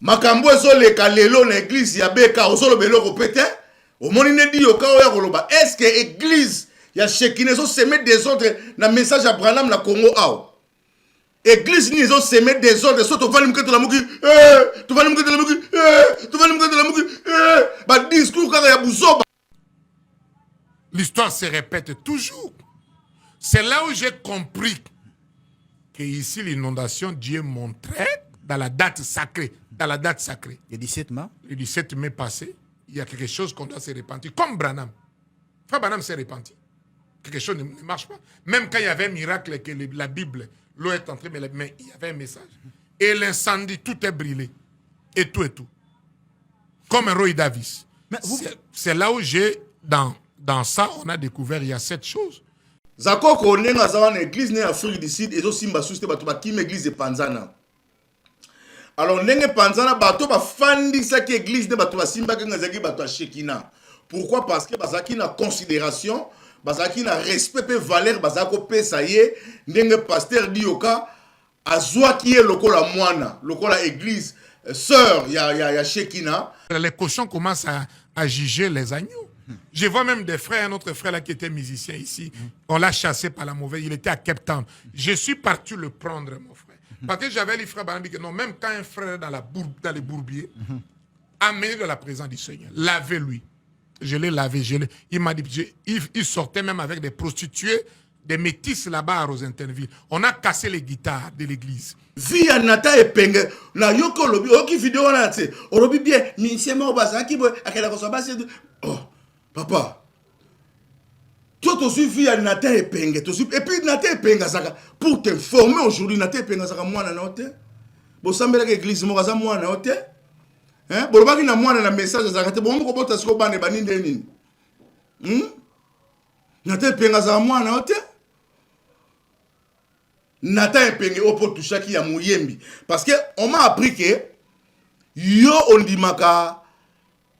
makambo ezoleka lelo na église ya beka ozoloba eloko pe te omoni ne di yoka oya koloba est-ce que église ya Shekina ezoseme désordre na message ya Branham na Congo awa église ni ezoseme désordre so tovandi mokete la moki tovandi mokete la moki tovandi mokete la moki ba discours kaka ya buzoba. L'histoire se répète toujours. C'est là où j'ai compris que ici l'inondation Dieu montrait dans la date sacrée. Dans la date sacrée. Le 17 mai. Le 17 mai passé, il y a quelque chose qu'on doit se repentir. Comme Branham. Frère Branham s'est repenti. Quelque chose ne marche pas. Même quand il y avait un miracle que la Bible, l'eau est entrée, mais il y avait un message. Et l'incendie, tout est brûlé. Et tout et tout. Comme un Roy Davis. C'est là où j'ai, dans ça, on a découvert, il y a 7 choses. Zakoko nenga zawana église ne Afrique du Sud ezo simba souste bato ba kim église de Panzana. Alors nenge Panzana bato ba fandi sa ki église ne bato ba simba ke ngazaki bato a Shekina. Pourquoi? Parce que bazaki na considération, bazaki na respect pe valeur bazako pesa ye ndenge pasteur Dioka azwa ki e lokola mwana, lokola église sœur ya Shekina. Les cochons commencent à juger les agneaux. Je vois même des frères, un autre frère là qui était musicien ici. On l'a chassé par la mauvaise. Il était à Cape Town. Je suis parti le prendre, mon frère. Parce que j'avais les frères Banambi que non, même quand un frère dans les bourbiers, amené de la présence du Seigneur, lavez-lui. Je l'ai lavé. Il m'a dit, il sortait même avec des prostituées, des métis là-bas à Rosenthal-Ville. On a cassé les guitares de l'église. Via Nata et Penge, la yoko lobi, oki vidéo là, c'est, olobi bien, ministère Mobasa, qui boit, à quelle heure oh. Papa, toi tu suis à Nata et Penge, et puis Nata et Penge, pour te former aujourd'hui, Nata et Penge, ça moi na note. Bon, ça me dit que l'église moi ça moi na note. Hein? Bon, pas qu'il na moi na message ça bon, on peut pas se bande bani ndeni. Nata et Penge ça moi na note. Nata et Penge au pour toucher qui a mouyembi, parce que on m'a appris que yo on dit maka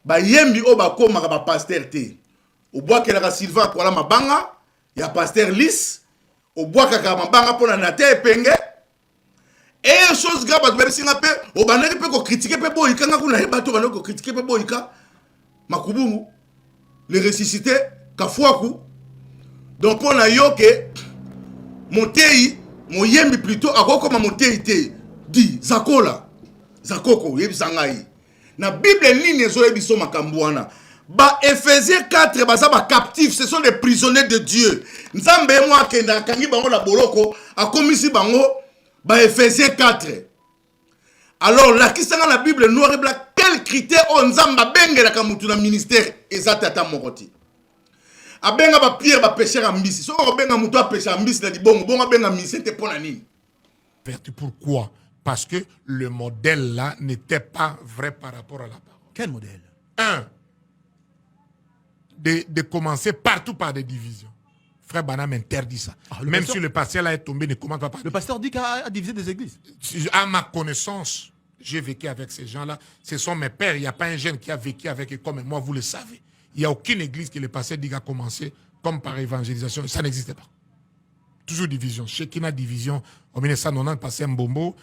ba yembi o ba koma ba pasteur te o bois que la Sylvain pour la mabanga ya pasteur Lys o bois ka mabanga pour la Nata et Penge et chose grave ba beresinga pe o ba naki pe ko critiquer pe boyika nga kuna bato ba ko critiquer pe boyika makubungu le ressuscité kafuaku donc pour na yo que Montei moyembi plutôt akokoma Montei te di zakola zakoko yebisangai na Bible nini ezoyebiso makambo wana ba Ephésiens 4 baza ba captifs, ce sont des prisonniers de Dieu. Nzambe moi kenda kangi bango la boloko akomisi bango ba Ephésiens 4. Alors la kisanga la Bible noir et blanc quel critère on nzamba bengela ka mutu na ministère ezata ta mokoti. Abenga ba Pierre ba pécheur ambisi. So ko benga mutu a pécheur ambisi na di bongo bonga benga ministère te pona nini. Pourquoi? Parce que le modèle là n'était pas vrai par rapport à la parole. Quel modèle? Un, de commencer partout par des divisions. Frère Branham interdit ça. Même pasteur, si le pasteur là est tombé, ne commence pas par... Le pasteur dit qu'à diviser des églises. À ma connaissance, j'ai vécu avec ces gens-là. Ce sont mes pères. Il n'y a pas un jeune qui a vécu avec eux comme moi, vous le savez. Il n'y a aucune église que le pasteur dit qu'à commencer comme par évangélisation. Ça n'existait pas. Toujours division. Shekina division. En 1990, passé un bombo.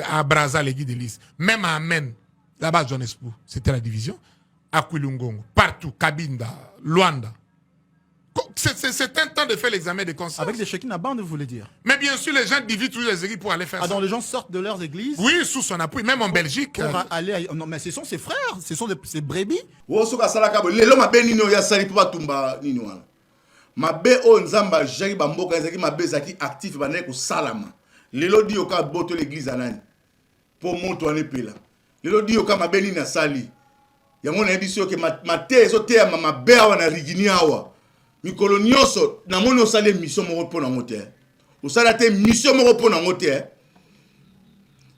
À Braza, l'église de Lys. Même à Amen, là-bas, John Espou, c'était la division. À Kwilungongo, partout, Kabinda, Luanda. C'est un temps de faire l'examen de conscience. Avec des Shekina bande, vous voulez dire? Mais bien sûr, les gens divisent tous les églises pour aller faire ça. Donc les gens sortent de leurs églises? Oui, sous son appui, même en Belgique. Pour aller à... Non, mais ce sont ses frères, ce sont ses brebis. Wosoka salaka bo lelo mabe nino ya sali pour tumba nini wana. Mabe o nzamba jari ba mboka ezaki mabe zaki actif ba neko salama. Lelo di yoka boto l'église anani. Pour monto ane pela. Lelo di yoka mabe nini na sali. Yango na yebisi ke mate ezo te ya mabe awa na rigini awa. Mikolo nyonso na moni osale mission moko pona ngote. Osala te mission moko pona ngote.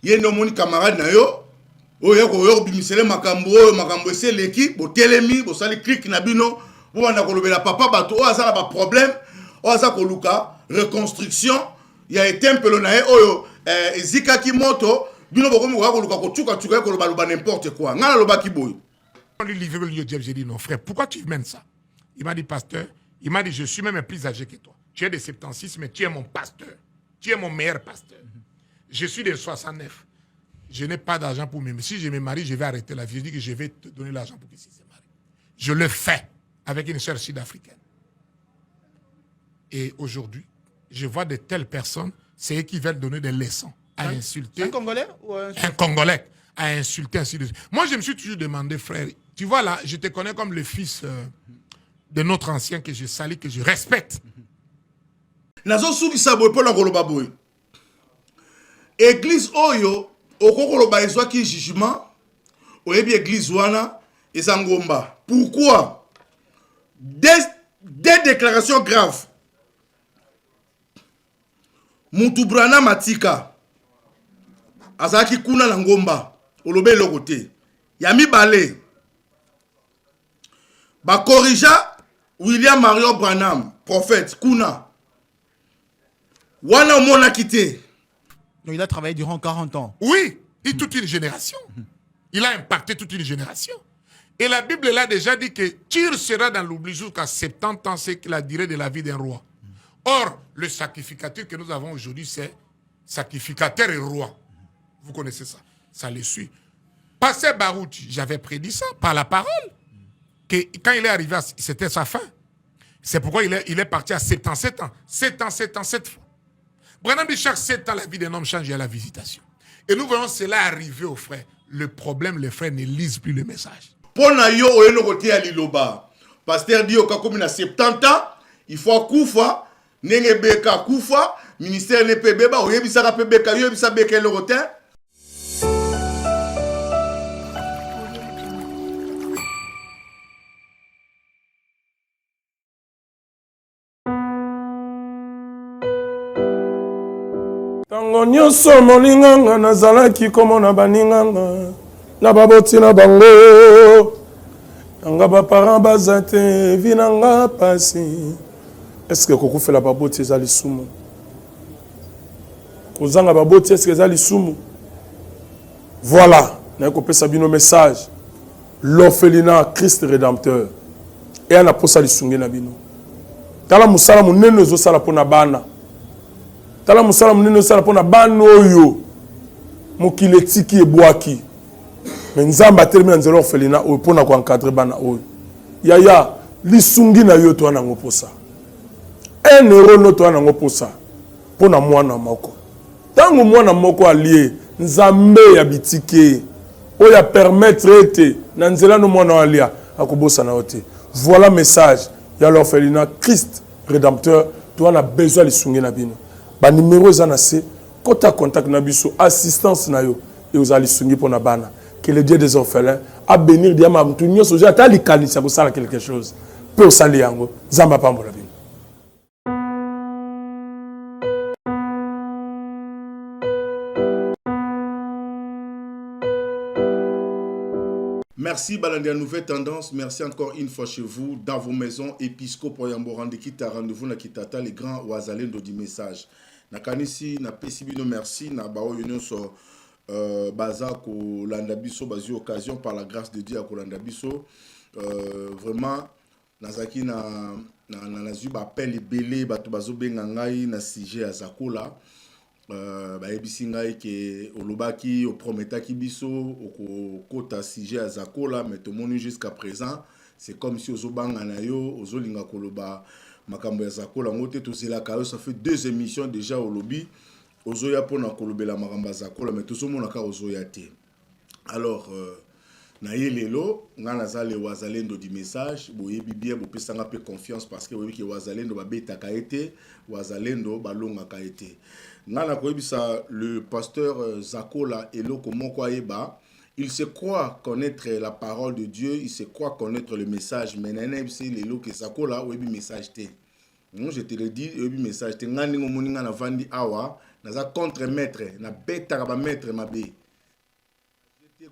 Ye no moni camarade na yo. Oyo ko bimisele makambo ese l'équipe bo telemi bo sali click na bino bo banda ko lobela papa bato o azala ba problème o azala ko luka reconstruction ya etempelo na e oyo ezika ki moto bino boko mo ko luka ko tuka ko loba n'importe quoi ngala loba ki boy. On lui livre le Dieu, j'ai dit non frère, pourquoi tu mènes ça? Il m'a dit pasteur, il m'a dit je suis même plus âgé que toi. Tu es de 76 mais tu es mon pasteur. Tu es mon meilleur pasteur. Je suis de 69. je n'ai pas d'argent pour me marier. Si je me marie, je vais arrêter la vie. Je dis que je vais te donner l'argent pour que tu se maries. Je le fais avec une sœur sud-africaine. Et aujourd'hui, je vois de telles personnes, c'est eux qui veulent donner des leçons à insulter. Un Congolais ou un Congolais à insulter ainsi de suite. Moi, je me suis toujours demandé, frère, tu vois là, je te connais comme le fils de notre ancien que je salue, que je respecte. Nazo souki sabo pour l'angoloba boy. Église oyo, okokoloba ezwaki jugement, oyebi église wana ezangomba. Pourquoi? Des déclarations graves. Mutubrana Matika azaki kuna na ngomba olobe lokote yami balé ba corrija William Marion Branham prophète kuna wana mona quitté. Donc il a travaillé durant 40 ans. Oui, et toute une génération. Il a impacté toute une génération. Et la Bible l'a déjà dit que Tyr sera dans l'oubli jusqu'à 70 ans, c'est la durée de la vie d'un roi. Or, le sacrificateur que nous avons aujourd'hui, c'est sacrificateur et roi. Vous connaissez ça. Ça le suit. Pasteur Barouti, j'avais prédit ça par la parole. Que quand il est arrivé, c'était sa fin. C'est pourquoi il est parti à 77 ans. 7 ans, 7 ans, 7 fois. Branham dit chaque 7 ans, la vie d'un homme change, il y a la visitation. Et nous voyons cela arriver aux frères. Le problème, les frères ne lisent plus le message. Pour yo oyeno kote ya liloba. Pasteur dit oka komi na 70 ans, il faut kufa. Nenge beka kufa, ministère ne pe beba, oyebisaka pe beka, oyebisa beka le rotin. Tango nyonso molinganga nazalaki komona baninganga na baboti na bango. Nanga ba parents baza te vinanga pasi. Est-ce que Koko fait la baboti ezali sumu? Kozanga baboti est-ce que ezali sumu? Voilà, na ko pesa bino message. L'orphelinat Christ rédempteur. Et ana posa lisungi na bino. Tala musala munene zo sala pona bana. Tala musala munene zo sala pona bana oyo. Mokile tiki ebwaki. Mais nzamba termine nzelo orphelinat oyo pona ko encadrer bana oyo. Yaya lisungi na yo to ana ngoposa. Un euro noto wana ngoposa pona mwana moko. Tango mwana moko allié nzambe ya bitike oya permettre ete na nzela no mwana alia akobosa na ote. Voilà message ya l'orphelinat Christ rédempteur to wana besoin lisungi na bino. Ba numéro za na se kota contact na biso assistance na yo et aux lisungi pona bana. Que le Dieu des orphelins a bénir diama mtu nyoso ja tali kanisa ko sala quelque chose. Pe osali yango zamba pambola bino. Merci Balandia Nouvelle Tendance. Merci encore une fois chez vous, dans vos maisons. Episcope Oyamborande Kita, rendez-vous na Kitata, les grands Ouazalendo du message. Na kanisi, na pesibino merci, na bao union so baza ko landabiso, bazi occasion par la grâce de Dieu à Kolandabiso. Vraiment, nazaki na nazu ba appel belé, batu bazo bengangai na sujet à Zakola. Bayebisi ngai ke olobaki oprometaki biso okota sujet à Zakola mais tomoni jusqu'à présent c'est comme si ozobanga na yo ozolinga koloba makambo ya Zakola ngote tozelaka yo ça fait 2 émissions déjà au lobby ozoya pona kolobela makambo ya Zakola mais tozomona ka ozoya te. Alors na yelelo nga nazale Ouazalendo du message boyebi bien bopesanga pe confiance parce que oyebi ke Ouazalendo babetaka ete Ouazalendo balongaka ete. Nana koyebisa le pasteur Zakola eloko moko ayeba, il se croit connaître la parole de Dieu, il se croit connaître le message, mais nana c'est lelo ke Zakola oyebi message te. Non, je te le dis, oyebi message te ngani ngomoni ngana vandi awa, naza contre maître, na betaka ba maître mabe.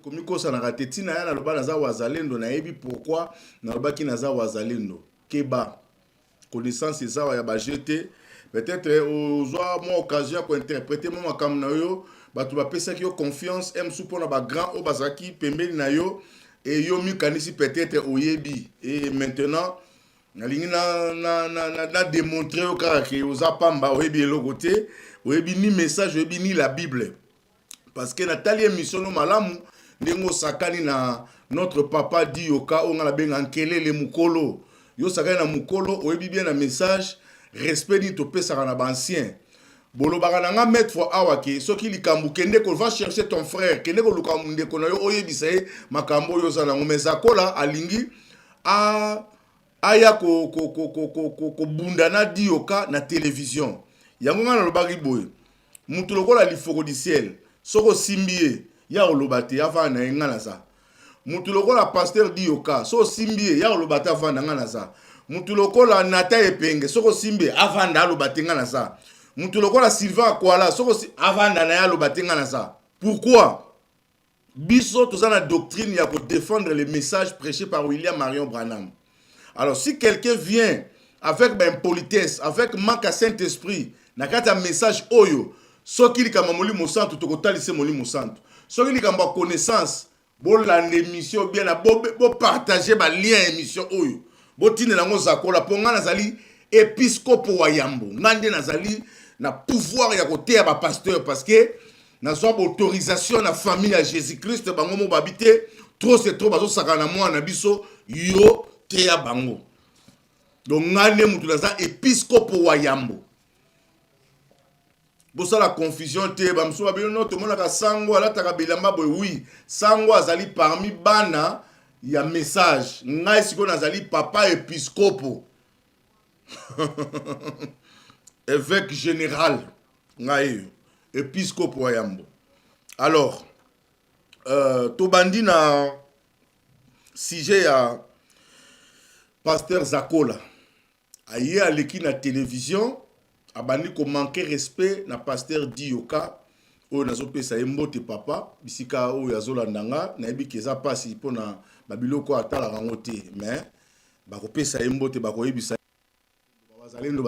Comme ça na raté tina ya na loba naza Ouazalendo na yebi pourquoi na loba ki naza Ouazalendo. Keba connaissance ça ya ba jeté. Peut-être aux mon occasion pour interpréter mon makam na yo batu ba pesa ki yo confiance m sou pona ba grand o bazaki pembeli na yo et yo mi kanisi peut-être oyebi et maintenant na lingi na démontrer au que aux apamba oyebi eloko te oyebi ni message oyebi ni la Bible parce que Nathalie émission no malamu ndengo sakani na notre papa dit yoka on a benga nkelele mukolo yo sakani na mukolo oyebi bien na message respect ni to pesa na ancien bolo bakananga mettre fo awake soki likambu kende ko va chercher ton frère kende ko lukambu ndeko na yo oyebisa ye makambo yo zala ngomeza kola alingi a aya ko bundana di yoka na télévision yango ngana lobaki boye mutu lokola lifoko di ciel soko simbie ya olobate avant na ngana sa mutu lokola pasteur di yoka so simbie ya olobate avant na ngana sa mutu lokola nata epenge soko simbie avant na olobate ngana sa mutu lokola Sylvain Kwala soko avant na ya olobate ngana sa. Pourquoi biso tozana doctrine ya ko défendre les messages prêchés par William Marion Branham. Alors si quelqu'un vient avec impolitesse, avec manque à Saint-Esprit, nakata message oyo, soki likamba molimo santu tokotalise molimo santu. Soki likamba connaissance, bo la émission bien bo partager ba lien émission oyo. Bo tinela ngo zakola ponga nazali épiscope wa Yambo. Ngande nazali na pouvoir ya kote ya ba pasteur parce que nazo autorisation na famille à Jésus-Christ bango mo babité trop c'est trop bazo sakana moi na biso yo te ya bango. Donc ngane mutu naza épiscope wa Yambo. Bosa la confusion te bamso babino no to mona ka sango ala taka bilamba boy oui sango azali parmi bana ya message ngai siko nazali papa épiscope évêque général ngai épiscope wa Yambo. Alors to bandi na sujet ya pasteur Zakola aye aleki na télévision abandi ko manquer respect na pasteur Dioka o nazo pesa mbote papa bisika o yazolanda nga na yebi keza pasi pona babiloko atala rango te mais bako pesa mbote bako yebisa bazalendo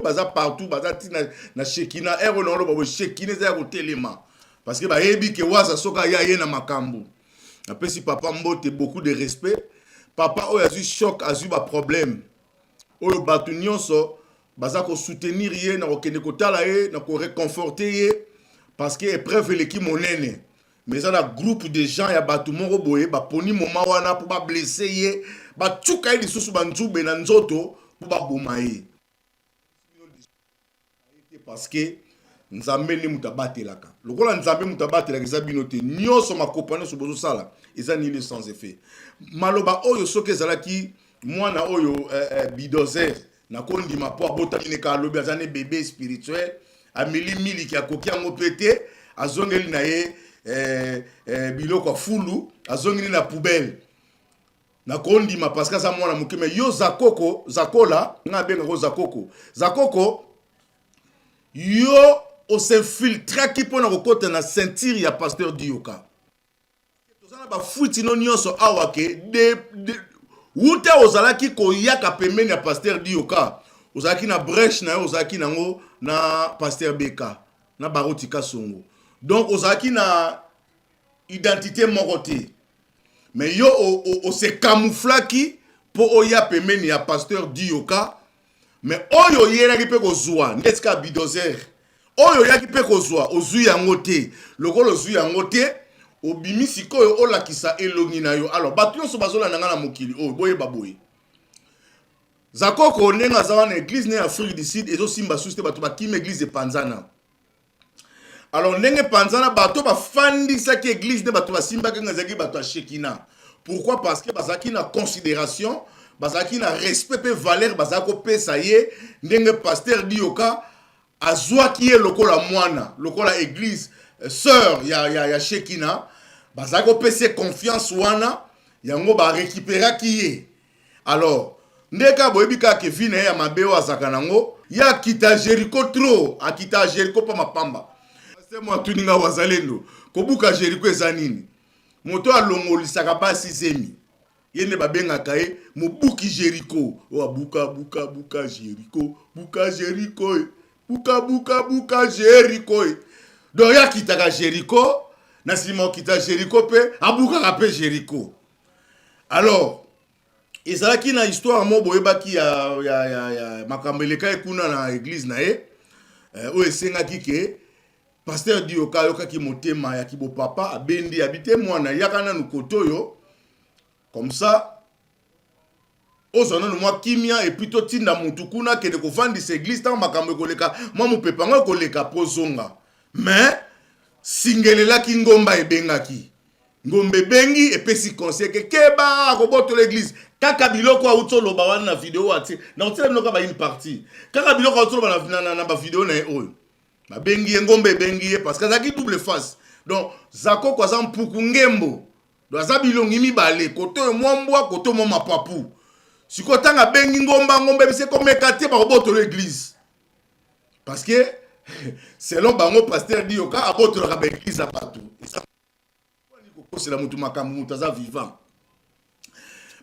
baza partout baza tina na shekina ero na lo babo shekina za ko telema parce que ba yebi ke waza soka ya ye na makambu na pesi papa mbote beaucoup de respect papa o yazu choc azu ba problème o batu nyonso baza ko soutenir ye na ko kende ko tala ye na ko réconforter ye parce que épreuve l'équipe monene mais ça la groupe de gens ya batu moko boye ba poni moment wana pour ba blesser ye ba tsuka ye lisusu ba nzube na nzoto pour ba boma ye parce que nzambe ni mutabatelaka lokola nzambe mutabatelaka eza bino te nyonso makopana so bozo sala eza nili sans effet maloba oyo soke ezalaki mwana oyo bidozer na kondima po abotaki ne ka lobi azane bébé spirituel amili mili ki akoki yango pete azongeli na ye biloko fulu azongeli na poubelle na kondima parce que ça mwana mukime yo zakola nga benga ko zakoko yo o s'infiltra ki pona kokota na ceinture ya pasteur Dioka tozana ba fuiti no nyonso awake de wuta ozalaki koyaka pembeni ya pasteur Dioka ozalaki na brèche na yo ozalaki nango na pasteur Beka na Barotika Songo donc ozalaki na identité moko te mais yo o se camouflaki po oya pembeni ya pasteur Dioka mais oyo yeraki pe kozwa ndeska bidozer oyo yaki pe kozwa ozwi yango te lokolo ozwi yango te obimi sikoyo olakisa elongi na yo alors bato nyonso bazolanda nga na mokili oyo boyeba boye zakoko ndenge aza wana église ne Afrique du Sud ezosimba susu te bato bakima église epanzana alors ndenge panzana bato bafandisaki église ne bato basimbaki nga ezalaki bato ya Shekina. Pourquoi? Parce que bazalaki na considération bazalaki na respect pe valeur bazalaki kopesa ye ndenge pasteur Dioka azwaki ye lokola mwana lokola église sœur ya Shekina bazalaki kopesa confiance wana yango ba récupéraki ye. Alors ndeka boyebi ka Kevin ya mabeo azaka nango ya kita Jericho trop akita Jericho pa mapamba c'est moi tuninga wazalendo kobuka Jericho ezanini moto alongolisaka basi zemi yene babengaka ye mobuki Jericho o buka Jericho buka Jericho donc ya kitaka Jericho na sima kita Jericho pe abuka pe Jericho. Alors ezalaki na histoire mo boyebaki ya makambeleka ekuna na église na ye o esengaki ke pasteur Dioka yoka ki motema ya kibo papa abendi habite mwana yakana nukotoyo comme ça ozana no mwa kimia et plutôt tinda mutu kuna ke de ko vandi église tant makambo koleka mwa mupepa ngo koleka pozonga mais singelela ki ngomba ebengaki ngombe bengi epesi conseil ke keba koboto l'église kaka biloko auto ba wana na vidéo ati na otela biloko ba une partie kaka biloko auto ba na ba vidéo na oyo ba bengi ngombe bengi parce que zaki double face donc zako kwa za mpuku ngembo do za bilongi mibale koto mwambwa koto mo mapapu sikotanga bengi ngombe bise komekate ba koboto l'église parce que selon bango pasteur Dioka aboto la église partout c'est la mutu makambu mutaza vivant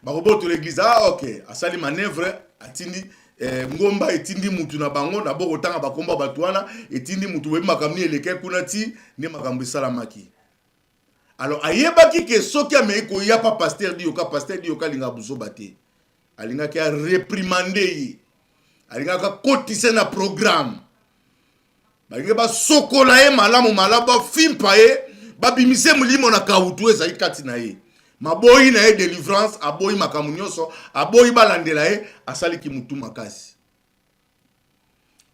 ba koboto l'église ok asali manœuvre atindi ngomba etindi mutu na bango na boko tanga bakomba batwana etindi mutu we makamni eleke kuna ti ne makambu salamaki alors ayebaki ke soki ameko ya pa pasteur Dioka linga buzo bate alinga ki a réprimander alinga ka kotise na programme balinga ba sokola e malamu malaba fimpa e babimise mulimo na kautu eza ikati na ye maboyi na ye délivrance aboyi makambu nyonso aboyi balandela ye asali ki mutu makasi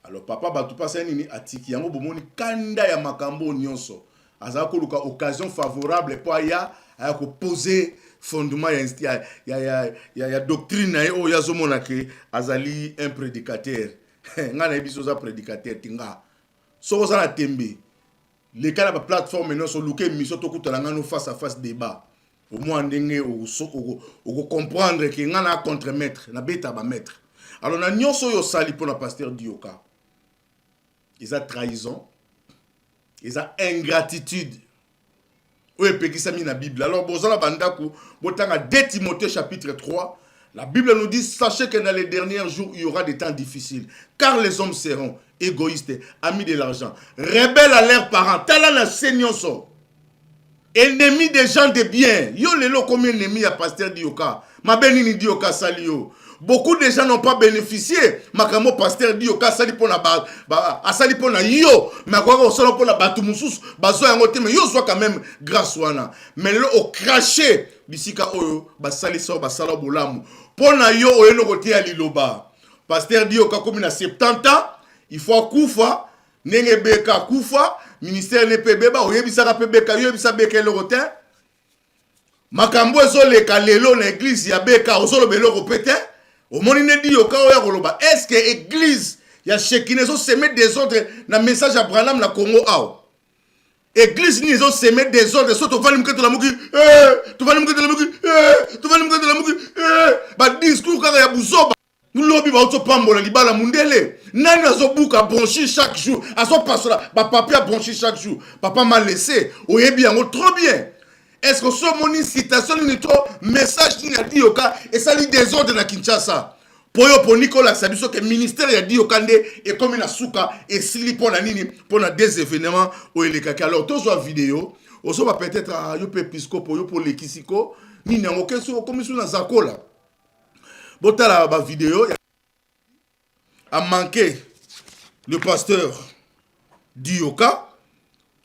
alors papa batu pasa nini atiki yango bomoni kanda ya makambo nyonso azaka koluka occasion favorable po ya ko poser fondement ya doctrine na ye o yazomona ke azali un prédicateur ngana biso za prédicateur tinga soko za na tembe les cas de la plateforme non so luke mission to kutala ngano face à face débat au moins ndenge o comprendre que ngana contre-maître na beta ba maître alors na nyonso yo sali pour la pasteur Dioka ils a trahison ils a ingratitude oui pekisa mi na Bible alors bozala bandako botanga 2 Timothée chapitre 3 la Bible nous dit sachez que dans les derniers jours il y aura des temps difficiles car les hommes seront égoïstes, amis de l'argent, rebelles à leurs parents, talana senyonso, ennemis des gens de bien. Yo lelo comme ennemi à pasteur Dioka, ma benini Dioka salio. Beaucoup de gens n'ont pas bénéficié. Makamo pasteur Dioka sali pona asali pona yo, mais quoi on solo pona batu musus, bazo yangote mais yo soit quand même grâce wana. Mais le au craché bisika oyo basali so basala bolamu. Pona yo oyeno kote ali loba. Pasteur Dioka comme na 70 ans il faut kufa nenge beka kufa ministère ne pebeba oyebisaka pebeka yebisa beka elokotin makambo ezoleka lelo na église ya beka ozoloba eloko pete omoni ne Dioka oya koloba est-ce que église ya Shekina zo semer des ordres na message à Branham na Congo ao église ni zo semer des ordres so to vani mketo la muki to vani mketo la muki to vani mketo la muki ba discours kaka ya buzoba nous lobi ba auto pambola libala mundele nani azobuka bronchi chaque jour aso pasola ba papa bronchi chaque jour papa m'a laissé oyebi yango trop bien est-ce que ce moni citation ni trop message ni a Dioka et ça li désordre na Kinshasa poyo po Nicolas sabiso que ministère ya Dioka nde et comme na suka et sili pona nini pona des événements o eleka alors to zo vidéo oso ba peut-être yo pe episcopo yo po lekisiko ni nango keso comme sur na zakola botala ba vidéo a manqué le pasteur Dioka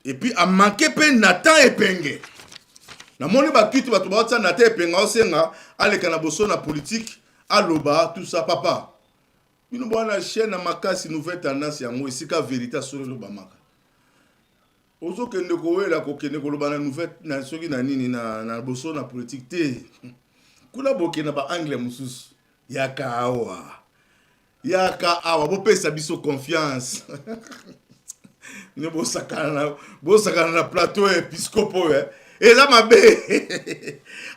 et puis a manqué pe Nathan Epenge na moni ba kitu ba tuba Nathan Epenge osenga aleka na boso na politique aloba tout ça papa bino bwana chaîne na makasi nouvelle tendance yango esika vérité sur le bamaka ozo kende ko wela ko kende ko loba na nouvelle na soki na nini na boso na politique te kuna boke na ba anglais mususu yaka awa bopesa biso confiance ne bosakana na plateau episcopo et là mabe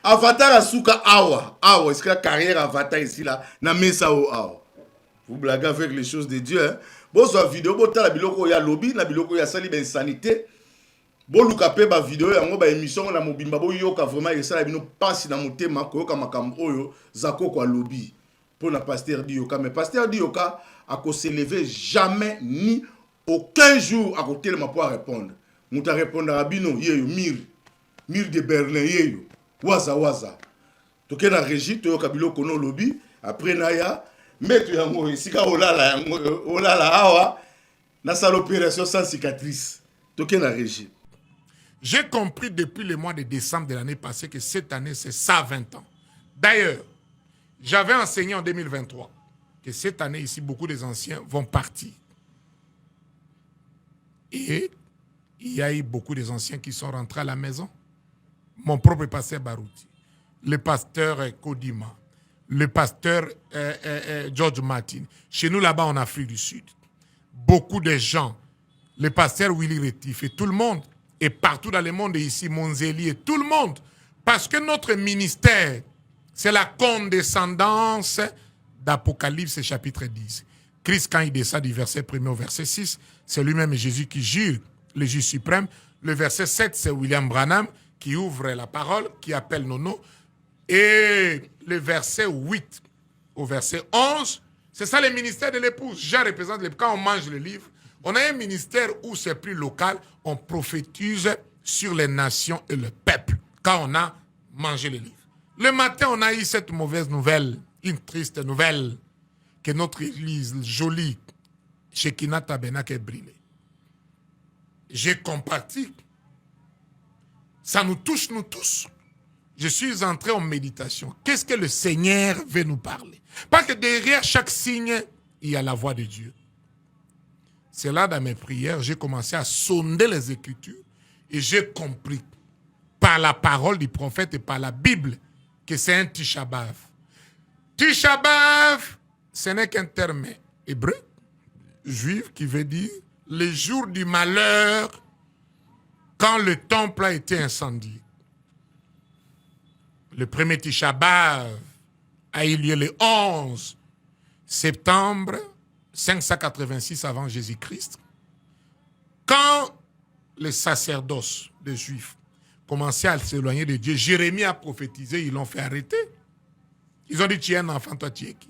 avatar asuka awa est-ce que la carrière avatar ici là na mesa o awa vous blaguez avec les choses de Dieu hein bozo vidéo botala biloko ya lobby na biloko ya sali ben sanité boluka pe ba vidéo yango ba émission na mobimba boyoka vraiment esala bino pasi na motema koyoka makambo oyo zako kwa lobby pour la pasteur Dioka mais pasteur Dioka a s'élever jamais ni aucun jour à côté de ma pour répondre muta répondre à bino yeyo mur de Berlin yeyo waza toke na régie toyoka biloko no lobby après naya mettre yango isika olala awa na salle opération sans cicatrice Toqué la régie. J'ai compris depuis le mois de décembre de l'année passée que cette année, c'est 120 ans. D'ailleurs, j'avais enseigné en 2023 que cette année ici, beaucoup des anciens vont partir. Et il y a eu beaucoup des anciens qui sont rentrés à la maison. Mon propre pasteur Barouti, le pasteur Kodima, le pasteur George Martin. Chez nous, là-bas, en Afrique du Sud, beaucoup de gens, le pasteur Willy Rétif et tout le monde, et partout dans le monde, et ici, Monzeli et tout le monde, parce que notre ministère, c'est la condescendance d'Apocalypse chapitre 10. Christ, quand il descend du verset 1er au verset 6, c'est lui-même Jésus qui jure, le juge suprême. Le verset 7, c'est William Branham qui ouvre la parole, qui appelle Nono. Et le verset 8 au verset 11, c'est ça le ministère de l'épouse. Jean représente l'épouse. Quand on mange le livre, on a un ministère où c'est plus local, on prophétise sur les nations et le peuple, quand on a mangé le livre. Le matin, on a eu cette mauvaise nouvelle, une triste nouvelle, que notre église jolie, Shekinah Tabernacle, est brûlée. J'ai compati. Ça nous touche, nous tous. Je suis entré en méditation. Qu'est-ce que le Seigneur veut nous parler? Parce que derrière chaque signe, il y a la voix de Dieu. C'est là, dans mes prières, j'ai commencé à sonder les Écritures et j'ai compris, par la parole du prophète et par la Bible, que c'est un Tisha B'Av. Tisha B'Av, ce n'est qu'un terme hébreu, juif, qui veut dire le jour du malheur, quand le temple a été incendié. Le premier Tisha B'Av a eu lieu le 11 septembre 586 avant Jésus-Christ. Quand les sacerdoces des Juifs commençaient à s'éloigner de Dieu, Jérémie a prophétisé, ils l'ont fait arrêter. Ils ont dit, tu es un enfant, toi tu es qui?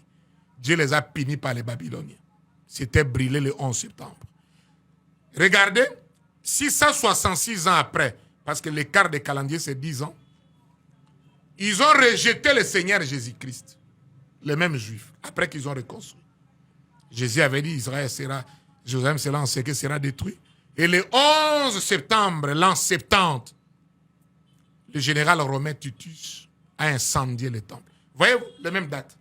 Dieu les a punis par les Babyloniens. C'était brûlé le 11 septembre. Regardez, 666 ans après, parce que l'écart des calendriers c'est 10 ans, ils ont rejeté le Seigneur Jésus-Christ, les mêmes Juifs, après qu'ils ont reconstruit. Jésus avait dit, Israël sera, Jérusalem sera encerclé, sera détruit. Et le 11 septembre, l'an 70, le général romain Titus a incendié le temple. Voyez-vous, les mêmes dates.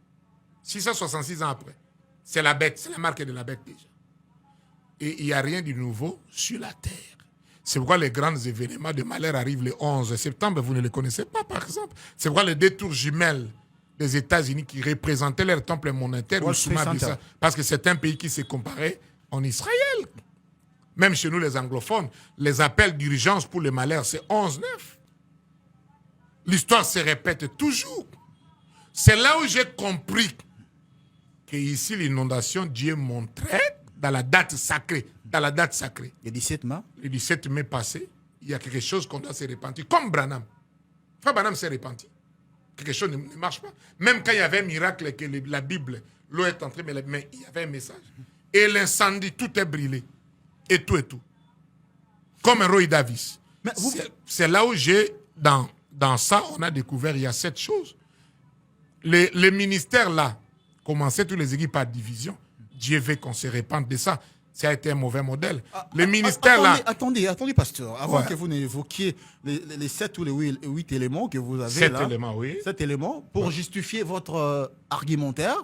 666 ans après. C'est la bête, c'est la marque de la bête déjà. Et il n'y a rien de nouveau sur la terre. C'est pourquoi les grands événements de malheur arrivent le 11 septembre. Vous ne les connaissez pas, par exemple. C'est pourquoi les deux tours jumelles des États-Unis qui représentaient leur temple monétaire, parce que c'est un pays qui s'est comparé en Israël. Même chez nous, les anglophones, les appels d'urgence pour le malheur, c'est 11-9. L'histoire se répète toujours. C'est là où j'ai compris que ici, l'inondation, Dieu montrait dans la date sacrée. Dans la date sacrée. Le 17 mai. Le 17 mai passé, il y a quelque chose qu'on doit se repentir. Comme Branham. Frère Branham s'est repenti. Quelque chose ne marche pas. Même quand il y avait un miracle et que la Bible, l'eau est entrée, mais il y avait un message. Et l'incendie, tout est brûlé. Et tout. Comme un Roy Davis. C'est là où j'ai, dans ça, on a découvert, il y a 7 choses. Les ministères là, commençaient tous les équipes par division. Dieu veut qu'on se répande de ça. Ça a été un mauvais modèle. Les ministères là... Attendez, pasteur. Avant que vous n'évoquiez les 7 ou les 8 éléments que vous avez 7 là. éléments, oui. 7 éléments pour justifier votre argumentaire.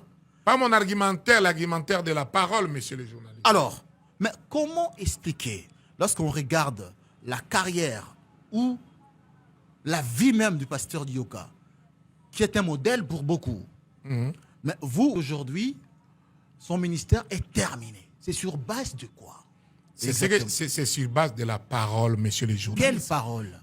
Pas mon argumentaire, l'argumentaire de la parole, monsieur le journaliste. Alors, mais comment expliquer, lorsqu'on regarde la carrière ou la vie même du pasteur Dioka, qui est un modèle pour beaucoup, mais vous, aujourd'hui, son ministère est terminé. C'est sur base de quoi? C'est sur base de la parole, monsieur le journaliste. Quelle parole?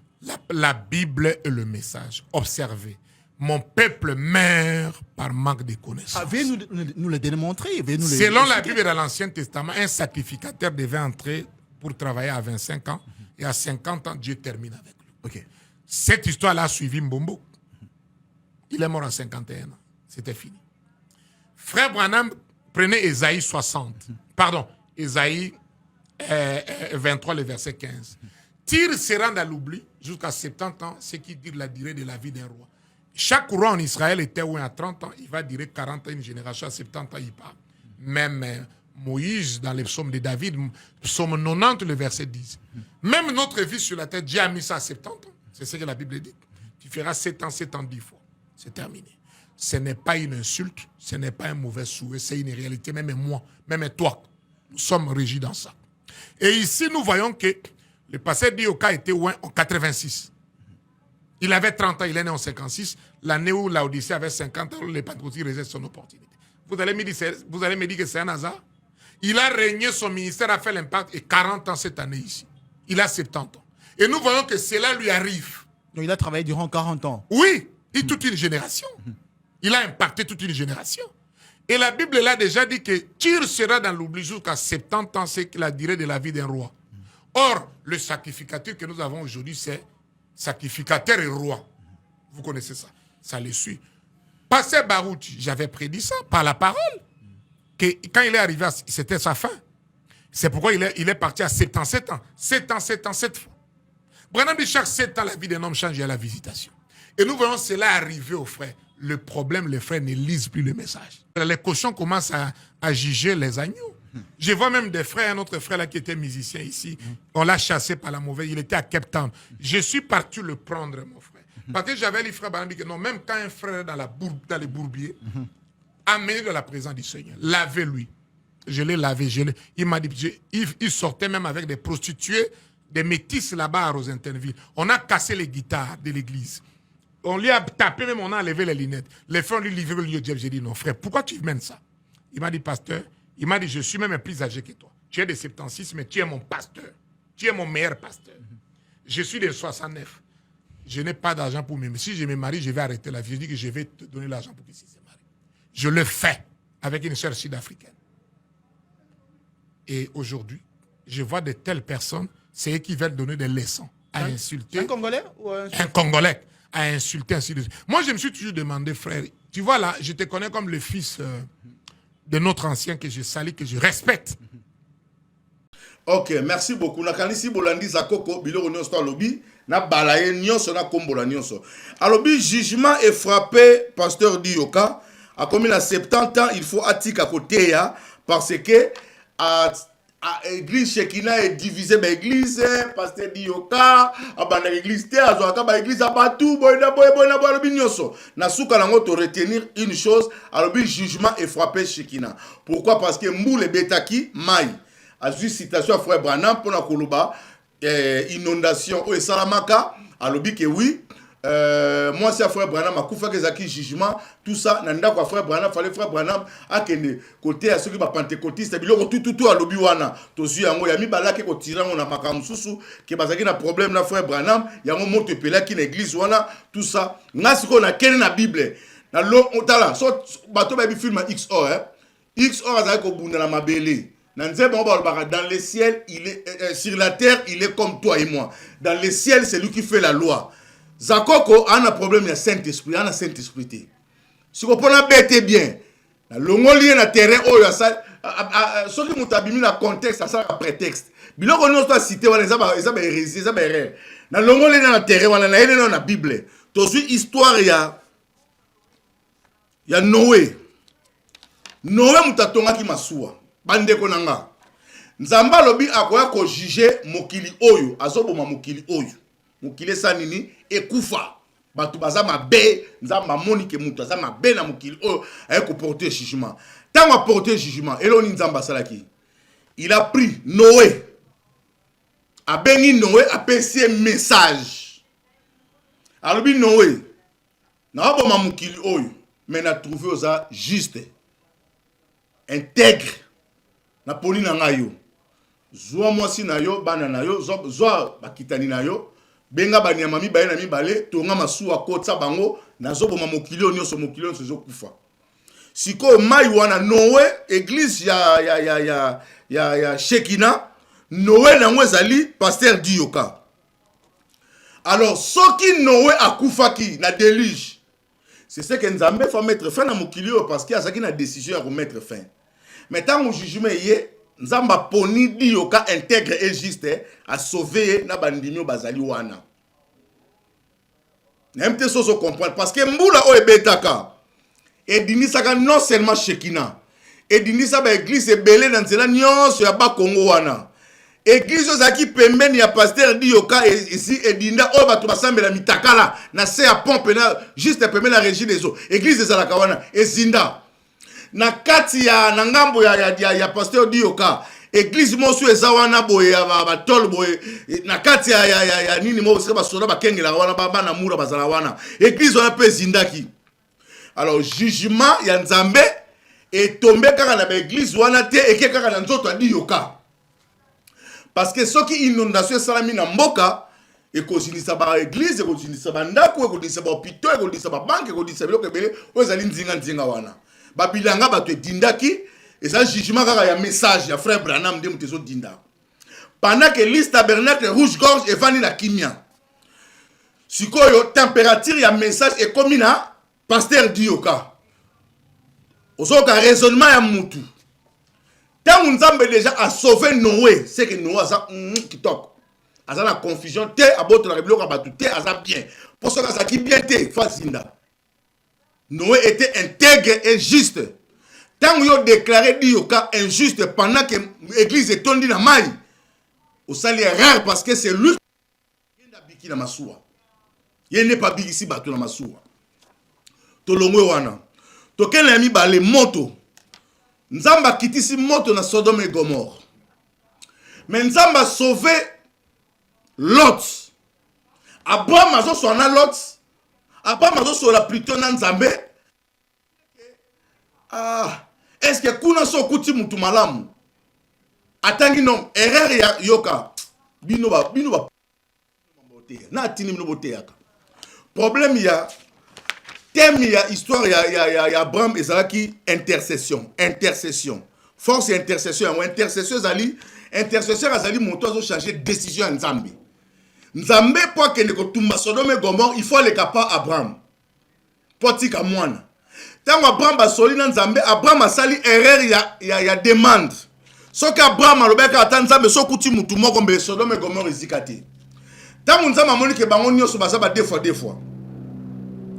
La Bible et le message. Observez. Mon peuple meurt par manque de connaissances. Veuillez nous le démontrer. Selon la Bible dans l'Ancien Testament, un sacrificateur devait entrer pour travailler à 25 ans. Et à 50 ans, Dieu termine avec lui. Okay. Cette histoire-là a suivi Mbombo. Il est mort à 51 ans. C'était fini. Frère Branham prenait Ésaïe 60. Pardon, Ésaïe 23, le verset 15. Tyr se rend à l'oubli jusqu'à 70 ans, ce qui dit la durée de la vie d'un roi. Chaque roi en Israël était à 30 ans, il va durer 40 ans, une génération, à 70 ans, il part. Même Moïse dans les psaumes de David, psaume 90, le verset 10. Même notre vie sur la terre, Dieu a mis ça à 70 ans. C'est ce que la Bible dit. Tu feras 7 ans 10 fois. C'est terminé. Ce n'est pas une insulte, ce n'est pas un mauvais souhait, c'est une réalité. Même moi, même toi, nous sommes régis dans ça. Et ici, nous voyons que le pasteur Dioka était en 86. Il avait 30 ans, il est né en 56. L'année où l'Odyssée avait 50 ans, les Pentecôtistes réservent son opportunité. Vous allez me dire que c'est un hasard? Il a régné, son ministère a fait l'impact et 40 ans cette année ici. Il a 70 ans. Et nous voyons que cela lui arrive. Donc il a travaillé durant 40 ans. Oui, et toute une génération. Il a impacté toute une génération. Et la Bible l'a déjà dit que Tyr sera dans l'oubli jusqu'à 70 ans, c'est la durée de la vie d'un roi. Or, le sacrificateur que nous avons aujourd'hui, c'est sacrificateur et roi. Vous connaissez ça. Ça le suit. Pasteur Barouti, j'avais prédit ça par la parole. Que quand il est arrivé, c'était sa fin. C'est pourquoi il est parti à 77 ans. 7 ans, 7 fois. Branham dit chaque 7 ans, la vie d'un homme change à la visitation. Et nous voyons cela arriver aux frères. Le problème, les frères ne lisent plus le message. Les cochons commencent à juger les agneaux. Je vois même des frères, un autre frère là qui était musicien ici. On l'a chassé par la mauvaise. Il était à Cape Town. Je suis parti le prendre, mon frère. Parce que j'avais les frères Branham dit que non, même quand un frère est dans les bourbiers, amenez de la présence du Seigneur. Lavez-lui. Je l'ai lavé. Il m'a dit, il sortait même avec des prostituées, des métisses là-bas à Rosenthal-Ville. On a cassé les guitares de l'église. On lui a tapé, même on a enlevé les lunettes. Les frères lui livraient le lieu de Dieu. J'ai dit, non, frère, pourquoi tu mènes ça? Il m'a dit, pasteur, il m'a dit, je suis même plus âgé que toi. Tu es de 76, mais tu es mon pasteur. Tu es mon meilleur pasteur. Je suis de 69. Je n'ai pas d'argent pour me marier. Si je me marie, je vais arrêter la vie. Je dis que je vais te donner l'argent pour qu'il se marie. Je le fais avec une sœur sud-africaine. Et aujourd'hui, je vois de telles personnes, c'est eux qui veulent donner des leçons à insulter. Un Congolais ou un Congolais à insulter ainsi de suite. Moi, je me suis toujours demandé, frère, tu vois là, je te connais comme le fils de notre ancien que je salue, que je respecte. Ok, merci beaucoup. Nakanisi bolandi zakoko biloko nyonso alobi na balaye nyonso na kombola nyonso. Alobi jugement est frappé pasteur Dioka a commis à 70 ans, il faut atika côté ya parce que à église Shekina est divisée par église pasteur Dioka abana église te azoaka ba église abatu boyna alobi nyonso. Na suka nango to retenir une chose, alobi jugement est frappé Shekina. Pourquoi? Parce que moule betaki mai a juste citation à frère Branham pour la Koluba inondation au Salamaka a lobby que oui moi c'est frère Branham a koufa que zaki jugement tout ça nanda quoi frère Branham fallait frère Branham a kende côté à ceux qui ba pentecôtiste biloko tout à lobby wana to su yango ya mi balaki ko tirango na makamususu ke bazaki na problème na frère Branham yango moto pela ki na église wana tout ça ngasi ko na kene na bible na lo otala so bato ba bi film XO XO azaki ko bunda na mabele. Dans le ciel, il est sur la terre, il est comme toi et moi. Dans le ciel, c'est lui qui fait la loi. Zakoko a un problème, il y a Saint-Esprit, il y a un Saint-Esprit. Si vous prenez bête bien, le lien na terrain, ce qui m'a mis le contexte, ça un prétexte. Bilo qu'on nous cité, voilà, ça va hérésie, ça va erreur. Dans le lien na terrain, voilà, dans la Bible. Tout suite histoire, il y a Noé. Noé mutatonga ki masuwa. Bande konanga nzamba lobi akoya ko juger mokili oyo azoboma mokili oyo mokili sanini ekufa batu baza mabe nzamba moni ke mutu aza mabe na mokili oyo ay ko porter jugement tango porter jugement eloni nzamba salaki il a pris Noé a bengi Noé a passé message alobi Noé na boma mokili oyo mais na trouvé oza juste intègre na poli na ngayo zwa mwasi na yo bana na yo zwa bakitani na yo benga banyama mibale na mibale tonga masuwa kotsa bango nazoboma mokili nyonso mokili nyonso ezokufa siko mai wana Noé église ya Shekina Noé nango ezali pasteur Dioka. Alors soki Noé akufaki na déluge c'est ce que Nzambe faut mettre fin na mokili parce qu'il y a ça qui na décision à remettre fin. Mais tant que jugement est, Nzamba poni Dioka intègre et juste à sauver na bandimio bazali wana. N'aimte so comprendre parce que mbula o ebetaka et dinisaka non seulement Shekina edindisa ba église ebele na nzela nyonso ya ba Congo wana. Église ozaki pembeni ya pasteur Dioka ici edinda o bato basambela mitakala na se ya pompe na juste pembeni la régie des eaux. Église ezalaka wana ezinda. Na kati ya na ngambo ya pasteur Dioka église mosu eza wana boye ba tol boye na kati ya nini mo sika basoda bakengela wana bana mura bazala wana. Église wana pe zindaki. Alors jugement ya Nzambe est tombé kaka na ba église wana te eke kaka na nzoto ya Dioka. Parce que ceux qui inondation salami na mboka et kozinisa ba église et kozinisa ba ndako et kozinisa ba hôpital et kozinisa ba banque et kozinisa biloko ebele ozali nzinga wana ba bilanga ba to dindaki et ça jugement kaka ya message ya frère Branham de mutezo dinda pendant que l'Église tabernacle rouge gorge et vani na kimia sikoyo température ya message est comme na pasteur Dioka osoka raisonnement ya mutu. Tant Nzambe déjà a sauvé Noé, c'est que Noé a qui toque. A la confusion, te abote la rébellion a te a bien. Pour ça ça qui bien te facinda. Noé était intègre et juste. Tant qu'on a déclaré Dioka injuste pendant que l'église est tondue dans maille. Au sali rare parce que c'est lui qui est biki na masuwa. Il n'est pas biki ici bateau na masuwa. To longwe wana. To ken ami ba le moto. Nzamba kitisi moto na Sodome et Gomorre. Mais Nzamba sauvé Lot. Abraham azo so na Lot. Abraham azo so la plutôt na Nzambe. Ah, est-ce que kuna so kuti mutu malamu? Atangi non erreur ya yoka. Bino ba na tini bino boteaka. Problème ya thème ya histoire ya Abraham ezalaki intercession force et intercession intercession azali moto azo changer décision ya Nzambe po ke ne ko tumba Sodome et Gomorre il faut le capa Abraham potika mwana tango Abraham basoli na Nzambe Abraham asali erreur ya demande soki Abraham alobeka ata Nzambe sokuti mutu moko mbele Sodome et Gomorre ezikati tango Nzambe amoni ke bango nyonso baza ba deux fois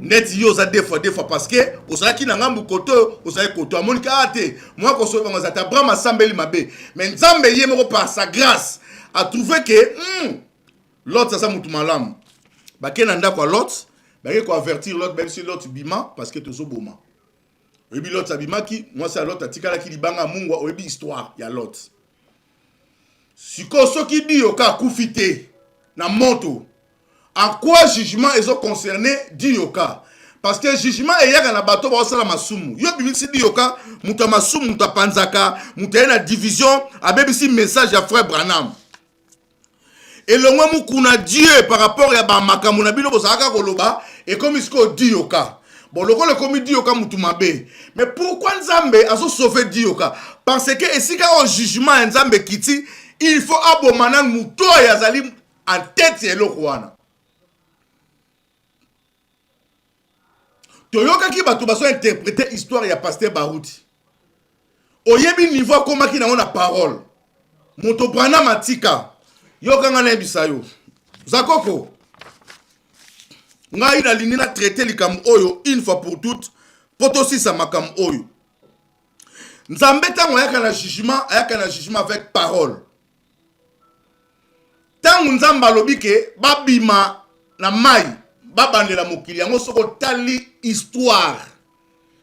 net yo za deux fois parce que osaki na ngambu koto osaki koto amonika ate moi ko so bango za Abraham asambeli mabe mais Nzambe ye moko par sa grâce a trouvé que Lot ça mutu malamu bakena ndako a Lot bake ko avertir Lot même si Lot bima parce que tozo boma oyebi Lot abima ki moi ça Lot atikala ki libanga mungwa oyebi histoire ya Lot siko soki Dioka kufite na moto. En quoi jugement est concerné Dioka? Parce que jugement est yaka na bato ba osala masumu. Yo bimisi Dioka, muta masumu, muta panzaka, muta na division, abebisi message à frère Branham. Et le moins mukuna Dieu par rapport à ba makamu na bino bosaka koloba et comme isko Dioka. Bon le comme Dioka mutu mabe. Mais pourquoi Nzambe aso sauver Dioka? Parce que esika au jugement Nzambe kiti, il faut abomana muto ya zali en tête eloko wana. Toyoka ki bato baso interpréter histoire ya pasteur Barouti. Oyebi niveau koma ki na ona parole. Moto brana matika. Yoka ngana ebisayo. Zakoko. Ngai na lini na traiter likam oyo une fois pour toutes. Potosi sa makam oyo. Nzambe tango yaka na jugement avec parole. Tango Nzamba lobike babima na mai. Babandela mokili yango soko tali histoire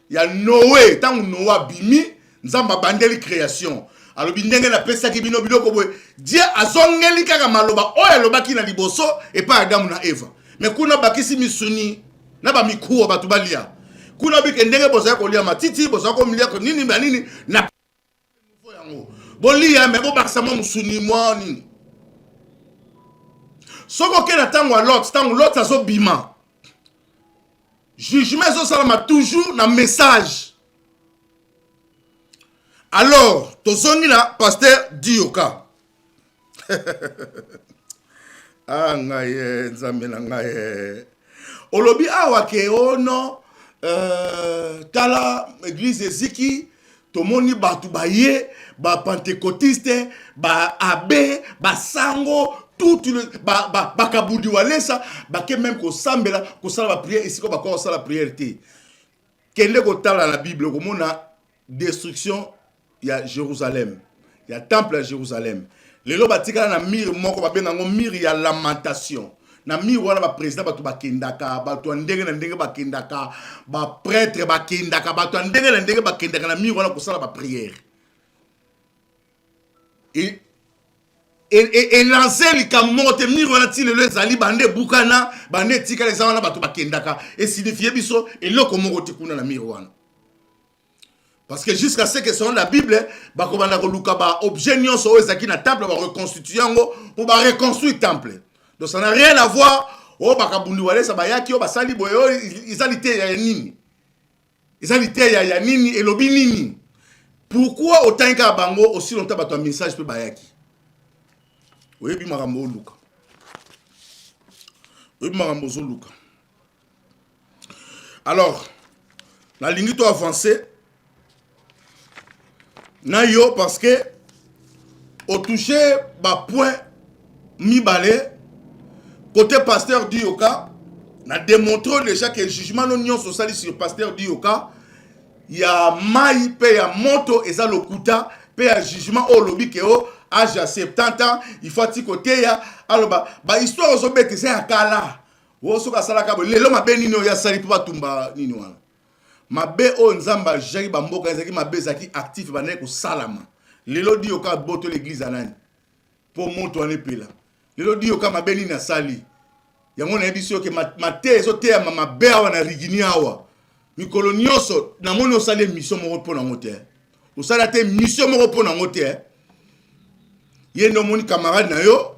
ya Noé tangu Noé bimi Nzamba bandeli création alobi ndenge na pesa ki bino biloko boye Dieu azongeli kaka maloba oyo alobaki na liboso et pas Adam na Eva mais kuna bakisi misuni na ba mikuwa batu balia kuna bike ndenge boza kolia matiti boza ko milia ko nini ba nini na yango bolia mais bo bakisa mo musuni mo nini. Soko ke na tango Lot azo bima. Jugement zo salama toujours na message. Alors, tozongi na pasteur Dioka. Ah ngaye Nzambe na ngaye. Olobi awa ke ono tala église eziki tomoni batu baye ba pentecôtiste ba abbé ba sango tout le bakabudi walesa bake même ko sambela ko sala ba prière ici ko ba ko sala prière té kende ko tala la Bible ko mona destruction il y a Jérusalem. Il y a temple à Jérusalem. Les lois batika na mire moko ba benga ngo mire ya lamentation. Na mire wana ba président batu bakendaka, batu ndenge na ndenge bakendaka, ba prêtre bakendaka, batu ndenge na ndenge bakendaka na mire wana ko sala ba prière. Et lancer les camotes mire wana ti le zali bande bukana, bande tika les wana batu bakendaka et signifier biso et loko moko tikuna na mire wana. Parce que jusqu'à ce que selon la Bible, bakobanda ko luka ba objet nyonso ezaki na temple ba reconstituer ngo pour ba reconstruire temple. Donc ça n'a rien à voir o bakabundi wale sa bayaki o basali boyo izalité ya nini. Izalité ya nini et lobi nini. Pourquoi autant ka bango aussi longtemps ba ton message pe bayaki. Oui bi makambo luka. Oui makambo zo luka. Alors la ligne to avancer na yo parce que au touché ba point mi balé côté pasteur Dioka na démontré déjà que le jugement non nyon social sur pasteur Dioka il y a mai pe ya moto eza lokuta pe ya jugement au lobby ke o âge à 70 ans il faut ti côté ya aloba ba histoire zo bete c'est akala wo so ka sala ka lelo mabeni no ya sali pa tumba nini wana mabe o nzamba jeri ba mboka ezaki mabe zaki actif ba ko salama lelo Dioka boto l'église anani pour monto ane pela lelo Dioka mabe ni na sali yango na ebiso ke mate ezo te ya mabe awa na rigini awa mikolo nyonso na moni osale mission moko pona ngote osala te mission moko pona ngote ye no moni camarade na yo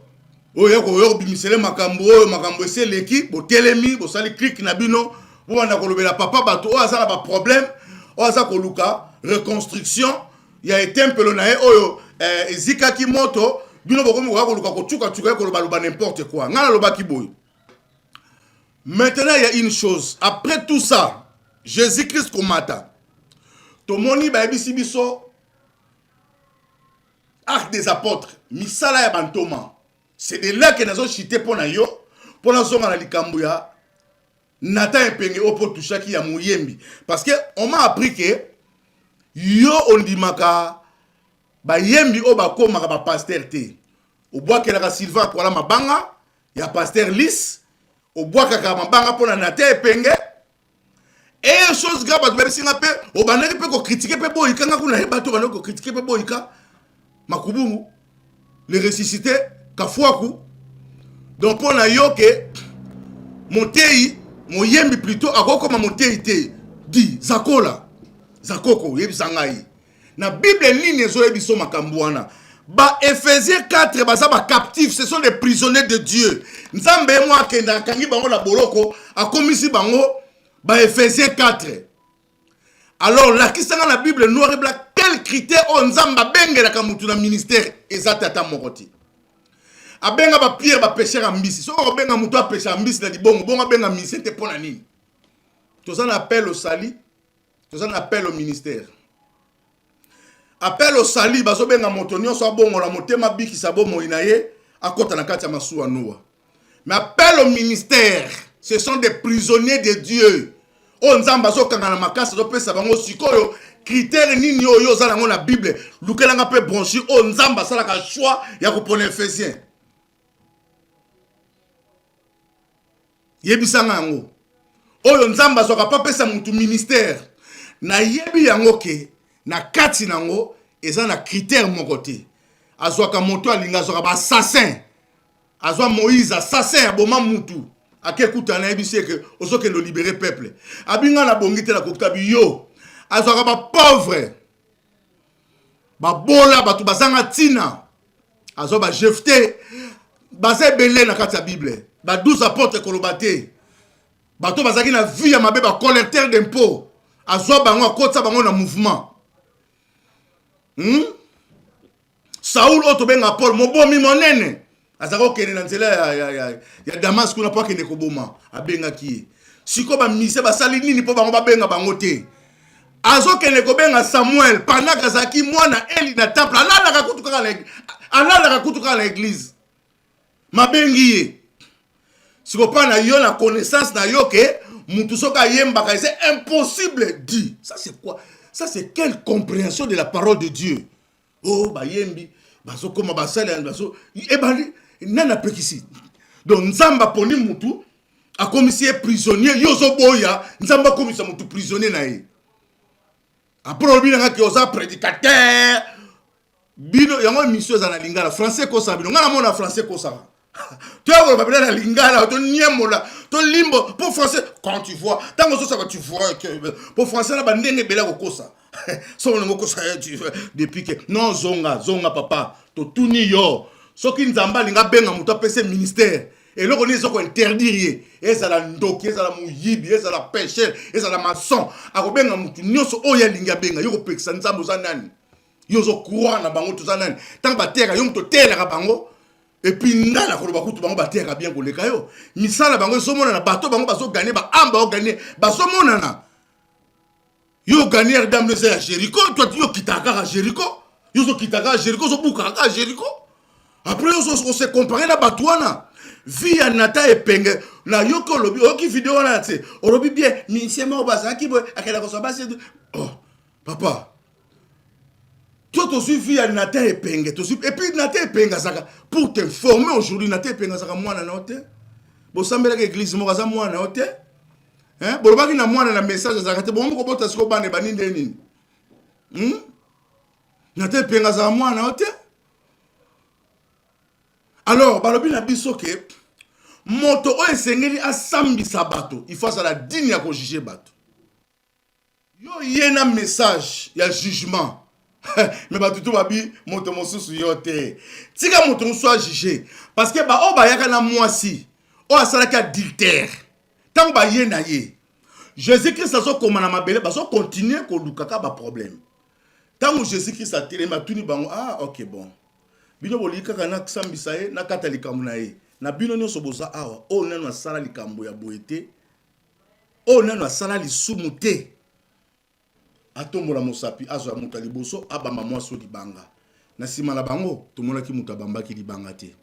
oyo ko bimisele makambo ese leki bo telemi bo sali click na bino bo na kolobela papa bato o azala ba problème o azala ko luka reconstruction ya etempelo na ye oyo ezika ki moto bino bokomi ko luka ko tuka ko loba n'importe quoi ngana loba ki boy. Maintenant il y a une chose après tout ça Jésus-Christ komata tomoni ba ebisi biso Acte des apôtres misala ya bantoma c'est de là que nazo chité pona yo pona zonga na likambo ya nata epenge opo tushaki ya muyembi parce que on m'a appris que yo ondimaka ba yembi o ba komaka ba pasteur te o bois que la Sylvain kwa la mabanga ya pasteur Lys o bois ka mabanga pona nata epenge et chose grave ba besinga pe o banaki pe ko critiquer pe boy kanga kuna he bato banako critiquer pe boy ka makubungu le ressuscité kafuaku donc pour na yo que motei moyembi plutôt akoko ma motei te di zakola zakoko yebisa ngai na bible nini ezo yebiso makambo wana ba Ephésiens 4 baza ba captifs ce sont des prisonniers de Dieu nzambe mo akenda kangi bango la boloko akomisi bango ba Ephésiens 4 alors la kisanga la bible noir et blanc quel critère on nzamba bengela ka mutu na ministère ezata ta mokoti abenga ba Pierre ba pécher ambisi so ko benga mutu a pécher ambisi na libongo bonga benga ministère te pona nini to ça appel au sali to ça appel au ministère appel au sali bazo benga motonio so bongo la motema biki sa bomo inaye akota na kati ya masuwa noa mais appel au ministère ce sont des prisonniers de Dieu on nzamba zo kanga na makasa do pesa bango sikoyo critère nini oyo za na Bible lukelanga pe branchi on nzamba sala ka choix ya ko pona Ephésiens yebisanga ngo oyo nzamba zo ka pa pesa mutu ministère na yebi yango ke na kati nango eza na critère moko te azwa ka moto alinga zo ka ba assassin azwa Moïse assassin aboma mutu akekuta na yebisi ke ozoke no libérer peuple abinga na bongite la kokta biyo azwa ka ba pauvre ba bola batu bazanga tina azwa ba Jephté baza belé na kati ya Bible ba 12 apôtres kolobate bato bazaki na vie ya mabe ba collecteur d'impôts azwa bango akotsa bango na mouvement Saoul otobenga Paul mobomi monene azako kene na nzela ya Damas kuna pa kene koboma abenga ki siko ba mise basali nini po bango babenga bango te azo kene kobenga Samuel pendant kazaki mwana Eli na temple alala kutuka na église mabengi ye siko pa na yo na connaissance na yo ke mutu soka yemba ka c'est impossible dit ça c'est quoi Ça, c'est quelle compréhension de la parole de Dieu? Oh, bayembi, baso koma basala, baso, nana pekisi. Donc, Nzamba poni mutu, a commissaire prisonnier, yozo boya, Nzamba commissaire mutu prisonnier nae. Après, on a dit que prédicateur, bino, yango mission za na lingala, français ko sa bino, ngana mona français ko sa. Tu vois, on va la lingala, ton niemola, ton limbo, pour français, quand tu vois, tant que ça va, tu vois que, pour français, la bande n'est bela ko sa. Son le mot ça, depuis que, non, zonga, papa, to tuni yo, so ki nzamba linga benga muta pese ministère. Et là, on est interdire. Et ça la ndoki, et ça la mouyibi, et ça la pêche, et ça la maçon. A benga mutu nyoso oya linga benga, yo peksa nzambo zanani. Yo zo courant na bango tout zanani. Tant ba terre, yo mto terre ka bango. Et puis ndala ko ba kutu bango ba terre bien ko leka yo. Misala bango so mona na bato bango ba so gagner ba amba o gagner, ba so mona na. Yo gagner dame de Jéricho, toi yo kitaka à Jéricho. Yo zo kitaka à Jéricho, zo buka à Jéricho. Après on se comparer na batouana. Via nata epenge na yoko lobi oki vidéo na tse olobi bien ministère mo bazaki bo akela ko so basi. Oh papa toi tu suis via nata epenge tu suis et puis nata epenge saka pour te former aujourd'hui nata epenge saka mwana na hote bo sambela ke église mo kaza mwana hote hein bo lobaki na mwana na message saka te bo mo ko bota siko bane baninde nini nata epenge saka mwana hote. Alors, balobi na biso ke moto o esengeli asambisa bato, il faut ça la digne ya ko juger bato. Yo yena message ya jugement. Mais bato tout babi moto mosusu yo te. Tika moto soit jugé parce que ba o ba yaka na mwasi, o asala ka adultère. Tant ba yena ye. Jésus-Christ aso komana mabele ba so continuer ko lukaka ba problème. Tant Jésus-Christ a tiré ma tuni bango OK bon. Bino bolika kana sambisa ye na kata likambo na ye na bino nyoso boza awa o nano asala likambo ya boete o nano asala lisumu te atombola mosapi azwa muta liboso abamba mwaso libanga na sima na bango tomonaki muta bambaki libanga te.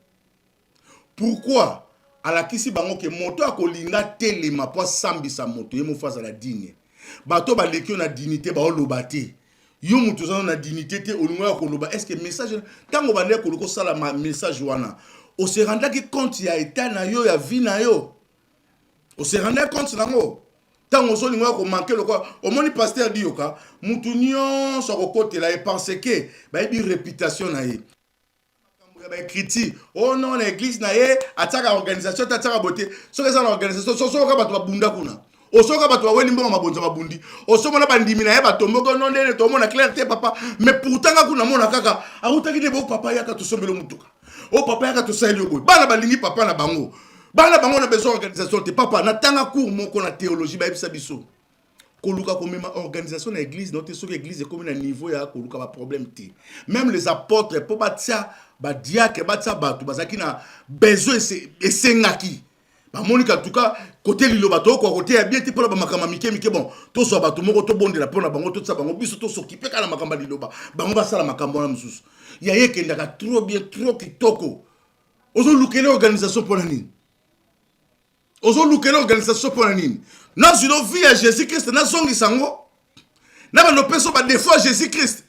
Pourquoi alakisi bango ke moto akolinga telema po sambisa moto ye mofaza la digne bato baleki na dignité ba oloba te. Yo mutu zana na dignité te olinga koloba est-ce que message tango bande koloko sala ma message wana o se renda ki compte ya état na yo ya vie na yo o se renda compte nango tango so linga ko manquer le quoi au moni pasteur di yoka mutu nyonso ko kotela e pense que ba bi réputation na ye ba critique oh non l'église na ye ataka organisation ataka beauté so que ça l'organisation so ka ba to bunda kuna. Osoka bato wa welimbo mabonza mabundi osomona bandimi na ye batomboko non ndene to mona clarté papa mais pourtant ka kuna mona kaka awutaki de bo papa yaka to sombelo mutuka o papa yaka to sali yoboy bana balingi papa na bango na besoin organisation te papa na tanga cours moko na théologie ba ebisa biso koluka ko mema organisation na église note so que église comme na niveau ya koluka ba problème te même les apôtres po batia ba diacre batia bato bazaki na besoin esengaki. Bah Monica en tout cas côté lilo bato ko côté ya bien te pour ba makama mike bon to so bato moko to bonde la pona bango to sa bango biso to s'occuper kana makamba lilo ba bango ba sala makambo na mususu ya yeke ndaka trop bien trop kitoko ozo lukele organisation pour nini na zilo vie à Jésus Christ na zongi sango na ba no peso ba défaut Jésus Christ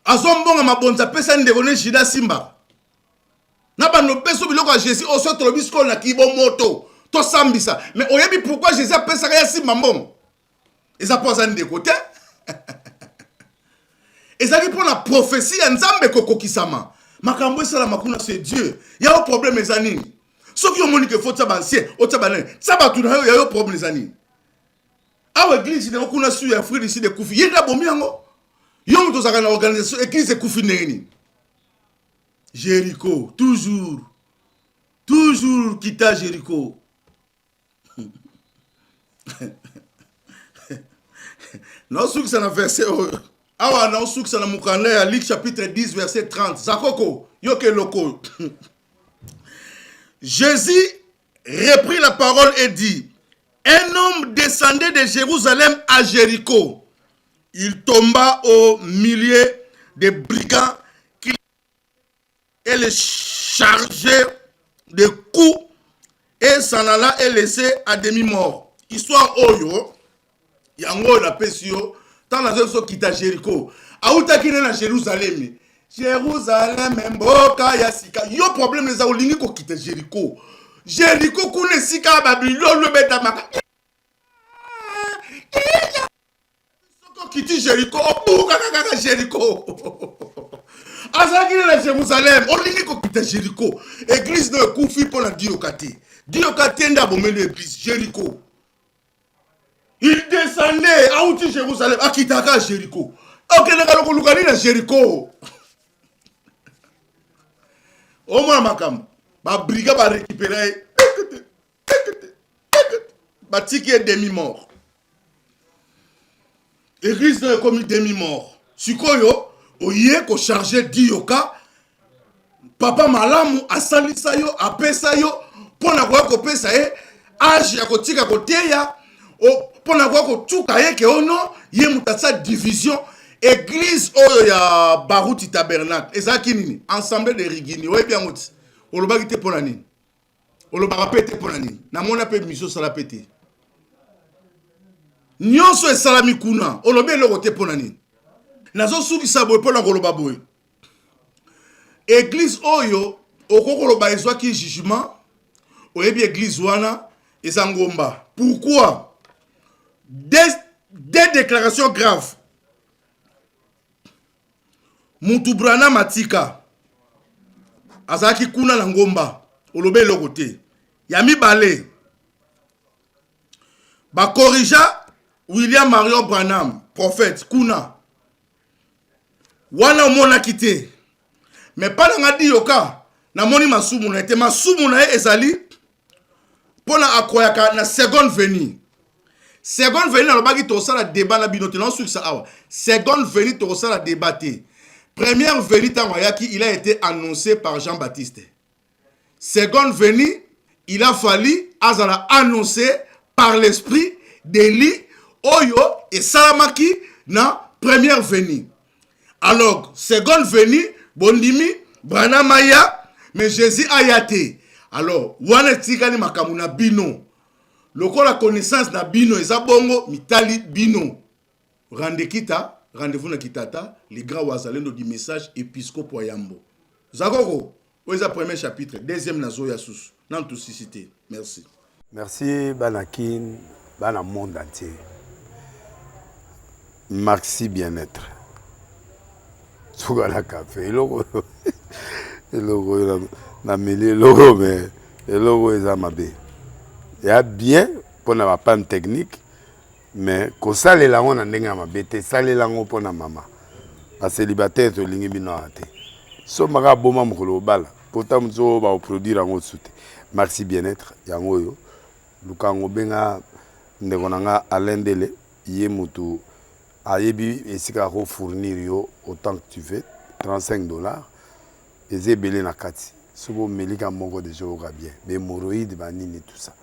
azombonga mabonza pesa ndeko ne shida simba. Na ba no peso biloko ya Jésus o so tolobisko na kibo moto to sambisa mais oyebi pourquoi Jésus a pesa ya simba mbongo eza poza de côté ezali pour la prophétie ya Nzambe kokokisama makambo esala makuna c'est Dieu ya o problème ezani soki o moni que faut ça ancien o ça banane ça ba tuna ya yo problème ezani awa église de okuna su ya frère ici de kufi yenda bomi yango yo muto zaka na organisation église kufi neni. Jéricho, toujours quitta Jéricho. Non, ce que ça n'a versé. Ah, non, ce que ça n'a mukane à Luc chapitre 10, verset 30. Zakoko, yoke loko. Jésus reprit la parole et dit, un homme descendait de Jérusalem à Jéricho. Il tomba au milieu des brigands et les charger de coups et s'en alla et laissé à demi-mort. Histoire Oyo, yango na pesio tant na zo kita Jéricho auta kine na Jérusalem mboka ya sika yo problème les olingi ko kita Jéricho kuna sika Babylone le beta maka soko kiti Jéricho obuka kaka Jéricho azaki na Jérusalem olingi ko kita Jéricho église de kufi pour la diokate nda bomelo église Jéricho. Il descendait à outil Jérusalem, à Kitaka Jéricho. Ok, nous avons Jéricho. Au moins, ma brigade va récupérer. Batiki est demi-mort. Église de comme demi-mort. Sukoyo, oye, ko chargé d'Ioka. Papa Malamu, a salisayo, a pesayo, pour n'avoir ko pesaye, âge ya ko tika ko teya. Pour n'avoir que tout cahier que ono yé mutasa division église oyo ya Baruti tabernacle ezaki nini ensemble de rigini oye bien moti olobaki te pona nini olobaka pete pona nini na mona pe mission sala pete nyonso esalami kuna olobi eloko te pona nini nazo sukisa boye pona koloba boye église oyo okokoloba ezwaki jugement oyebi église wana ezangomba pourquoi des déclarations graves. Mutubrana Matika. Azaki kuna na ngomba. Olobe lokote. Yami Balé. Ba corrija William Marion Branham. Prophète. Kuna. Wana mona kite. Mais pas na ngadi yoka. Na moni masumu na ete. Masumu na ezali. Pona akoyaka na seconde venue. Seconde venue, on a débat na binote non sur ça. Seconde venue, on a débatté. Première venue, il a été annoncé par Jean-Baptiste. Seconde venue, il a fallu annoncer par l'esprit d'Élie, Oyo et Salamaki na première venue. Alors, seconde venue, Bondimi, Branamaya, mais Jésus a yaté. Alors, wana tikani makamuna bino. Loko la connaissance na bino eza bongo mitali bino. Rendez-vous na kitata, les grands wazalendo du message épiscopo yambo. Zakoko, oza premier chapitre, deuxième nazo ya susu. Nan tout cité. Merci. Merci Banakin, Bana monde entier. Merci bien-être. Sougala café, logo na mêlé logo mais logo eza mabe. Il y a bien pour la panne technique, mais quand ça les langues on a n'enga ma bête, ça les langues pour la maman. Parce que célibataire to lingi bino ate. So maga boma mukolo bala. Pourtant mzo ba produire en soute. Merci bien-être yango yo. Lukango benga ndeko nanga alendele yé mutu ayebi esika ko fournir yo autant que tu veux $35 et zebele na kati. Sobo melika moko de joga bien. Be moroïde banini tout ça.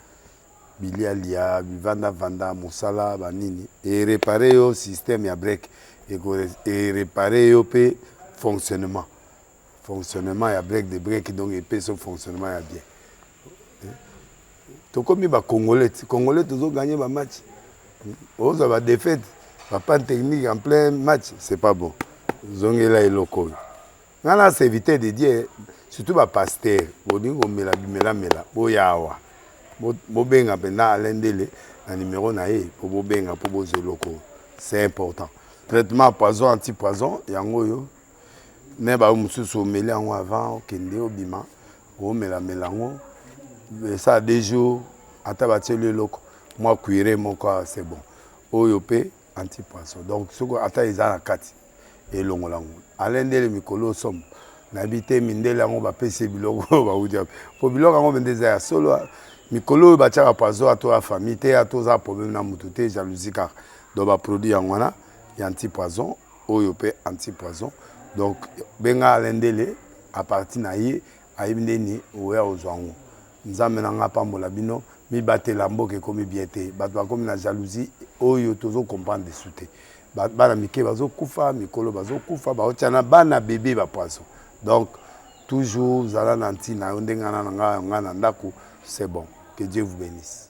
Bilialia, vanda, mosala, banini. Et réparer au système ya break. Et réparer au fonctionnement. Fonctionnement ya break de break, donc et son fonctionnement ya bien. Tout comme les Congolais. Congolais, tous ont gagné ma match. Oh, ça va défaite. Pas de technique en plein match, c'est pas bon. Zongela et loco. Là, c'est éviter de dire, surtout ma pasteur, Bodingo mela, boyawa. Bobenga penda alendele na numéro na ye pour bobenga pour bozo loko, c'est important. Traitement poison anti-poison yango yo ne ba mususu meli yango avant kende obima o mela melango ça 2 jours ata bateli loko moi cuire mon corps c'est bon oyo pe anti-poison donc soko ata ezana kati et longolango alendele mikolo somme n'habité mindele yango ba pese biloko ba udia po biloko yango bendeza ya solo mikolo bachaka poison à toi famille te à toi problème na mututé jalousie car donc ba produit yango ya anti-poison oyo pe anti-poison donc benga alendele à partir na ye ayibindeni oya ozwango nzambe nanga pambola bino mi batela mboke komi biete bato bakomi na jalousie oyo tozo comprendre de souté bana mike bazo kufa mikolo bazo kufa baotiana bana bébé ba poisson donc toujours zala nanti na ndengana nga na ndako c'est bon que Dieu vous bénisse.